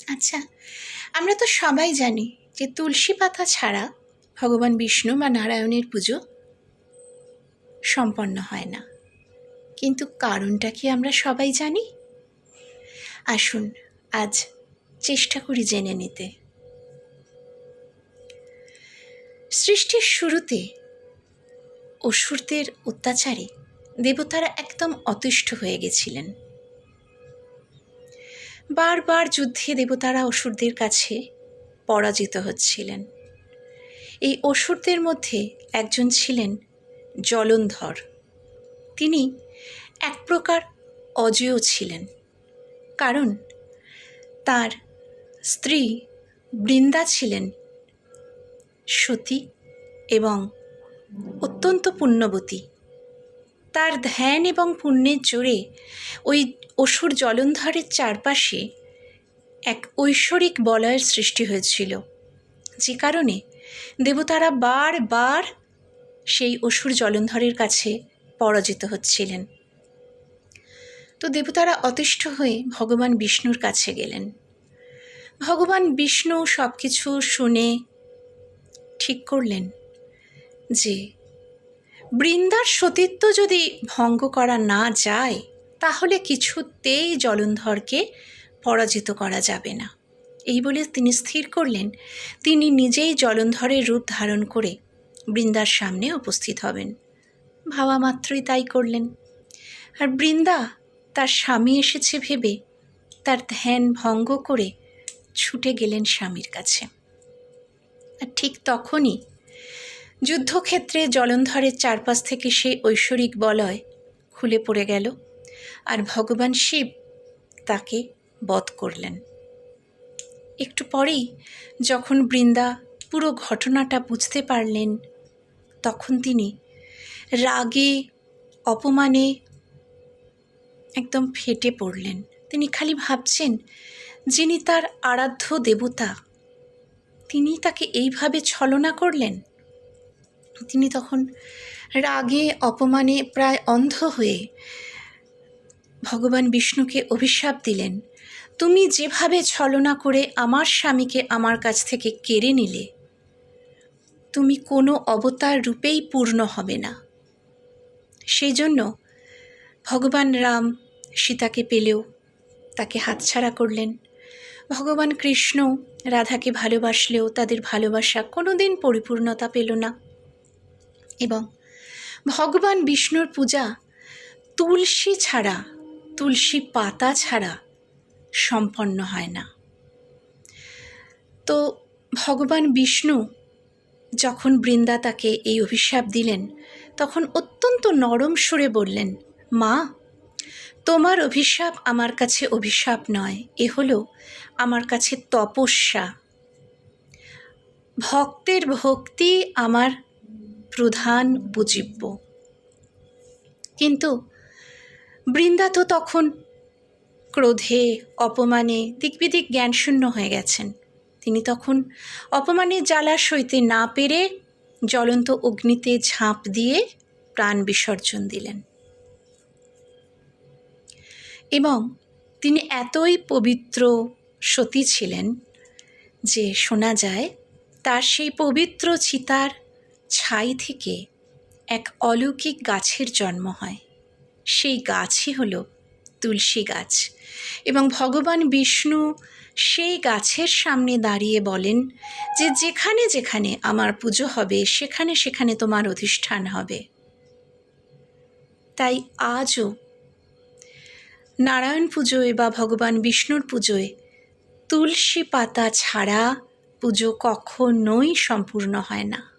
আচ্ছা, আমরা তো সবাই জানি যে তুলসী পাতা ছাড়া ভগবান বিষ্ণু বা নারায়ণের পুজো সম্পন্ন হয় না। কিন্তু কারণটা কি আমরা সবাই জানি? আসুন আজ চেষ্টা করি জেনে নিতে। সৃষ্টির শুরুতে অসুরদের অত্যাচারে দেবতারা একদম অতিষ্ঠ হয়ে গেছিলেন। বারবার যুদ্ধে দেবতারা অসুরদের কাছে পরাজিত হচ্ছিলেন। এই অসুরদের মধ্যে একজন ছিলেন জলন্ধর। তিনি এক প্রকার অজেয় ছিলেন, কারণ তার স্ত্রী বৃন্দা ছিলেন সতী এবং অত্যন্ত পুণ্যবতী। তার ধ্যান এবং পুণ্যের জোরে ওই অসুর জলন্ধরের চারপাশে এক ঐশ্বরিক বলয়ের সৃষ্টি হয়েছিল, যে কারণে দেবতারা বারবার সেই অসুর জলন্ধরের কাছে পরাজিত হচ্ছিলেন। তো দেবতারা অতিষ্ঠ হয়ে ভগবান বিষ্ণুর কাছে গেলেন। ভগবান বিষ্ণু সব কিছু শুনে ঠিক করলেন যে বৃন্দার সতীত্ব যদি ভঙ্গ করা না যায়, তাহলে কিছুতেই জলন্ধরকে পরাজিত করা যাবে না। এই বলে তিনি স্থির করলেন তিনি নিজেই জলন্ধরের রূপ ধারণ করে বৃন্দার সামনে উপস্থিত হবেন। ভাবা মাত্রই তাই করলেন। আর বৃন্দা তার স্বামী এসেছে ভেবে তার ধ্যান ভঙ্গ করে ছুটে গেলেন স্বামীর কাছে। আর ঠিক তখনই যুদ্ধক্ষেত্রে জলন্ধরের চারপাশ থেকে সেই ঐশ্বরিক বলয় খুলে পড়ে গেল, আর ভগবান শিব তাকে বধ করলেন। একটু পরেই যখন বৃন্দা পুরো ঘটনাটা বুঝতে পারলেন, তখন তিনি রাগে অপমানে একদম ফেটে পড়লেন। তিনি খালি ভাবছেন, যিনি তার আরাধ্য দেবতা, তিনি তাকে এইভাবে ছলনা করলেন। তিনি তখন রাগে অপমানে প্রায় অন্ধ হয়ে ভগবান বিষ্ণুকে অভিশাপ দিলেন, তুমি যেভাবে ছলনা করে আমার স্বামীকে আমার কাছ থেকে কেড়ে নিলে, তুমি কোনো অবতার রূপেই পূর্ণ হবে না। সেই জন্য ভগবান রাম সীতাকে পেলেও তাকে হাতছাড়া করলেন। ভগবান কৃষ্ণ রাধাকে ভালোবাসলেও তাদের ভালোবাসা কোনোদিন পরিপূর্ণতা পেল না। এবং ভগবান বিষ্ণুর পূজা তুলসী ছাড়া, তুলসী পাতা ছাড়া সম্পন্ন হয় না। তো ভগবান বিষ্ণু যখন বৃন্দা তাকে এই অভিশাপ দিলেন, তখন অত্যন্ত নরম সুরে বললেন, মা, তোমার অভিশাপ আমার কাছে অভিশাপ নয়, এ হলো আমার কাছে তপস্যা। ভক্তের ভক্তি আমার প্রধান উপজীব্য। কিন্তু বৃন্দা তো তখন ক্রোধে অপমানে দিকবিদিক জ্ঞানশূন্য হয়ে গেছেন। তিনি তখন অপমানের জ্বালা সইতে না পেরে জ্বলন্ত অগ্নিতে ঝাঁপ দিয়ে প্রাণ বিসর্জন দিলেন। এবং তিনি এতই পবিত্র সতী ছিলেন যে শোনা যায় তার সেই পবিত্র চিতার ছাই থেকে এক অলৌকিক গাছের জন্ম হয়। সেই গাছই হলো তুলসী গাছ। এবং ভগবান বিষ্ণু সেই গাছের সামনে দাঁড়িয়ে বলেন যে যেখানে যেখানে আমার পুজো হবে, সেখানে সেখানে তোমার অধিষ্ঠান হবে। তাই আজও নারায়ণ পুজোয় বা ভগবান বিষ্ণুর পুজোয় তুলসী পাতা ছাড়া পুজো কখনোই সম্পূর্ণ হয় না।